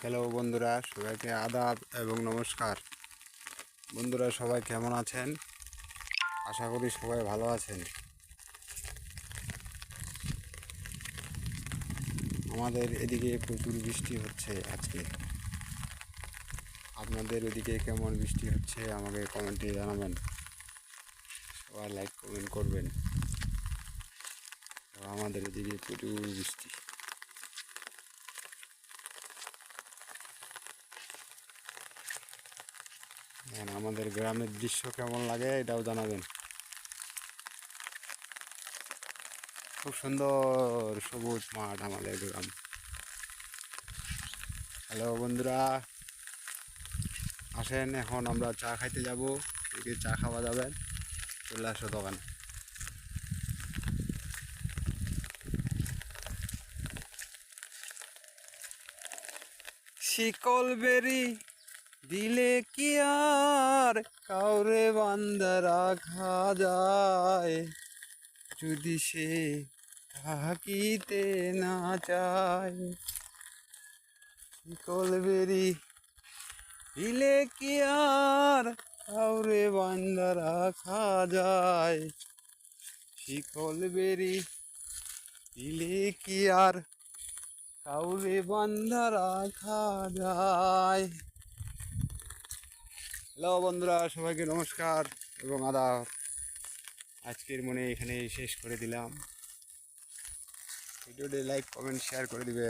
Hello বন্ধুরা, সবাইকে আদাব এবং নমস্কার। বন্ধুরা সবাই কেমন আছেন? আশা করি সবাই ভালো আছেন। আমাদের এদিকে প্রচুর বৃষ্টি হচ্ছে আজকে। আপনাদের এদিকে কেমন বৃষ্টি হচ্ছে আমাকে কমেন্টে জানাবেন। সবাই লাইক কমেন্ট করবেন। তো আমাদের এদিকে প্রচুর বৃষ্টি। আমাদের গ্রামের দৃশ্য কেমন লাগে এটাও জানাবেন। খুব সুন্দর সবুজ মাঠ আমাদের গ্রাম। হ্যালো বন্ধুরা, আসেন এখন আমরা চা খাইতে যাব। এদিকে চা খাওয়া যাবে, চলে আসো দোকানে। শিকল বেরি দিলে কি আর কাউরে বান্ধা রাখা যায়, যদি সে থাকিতে না চায়। শিকল বেরি দিলে কি আর কাউরে বান্ধা রাখা যায়, শিকল বেরি দিলে কি আর কাউরে বান্ধা রাখা যায়। হ্যালো বন্ধুরা, সবাইকে নমস্কার এবং আদাব। আজকের মনে এখানে শেষ করে দিলাম। ভিডিওটি লাইক কমেন্ট শেয়ার করে দিবে।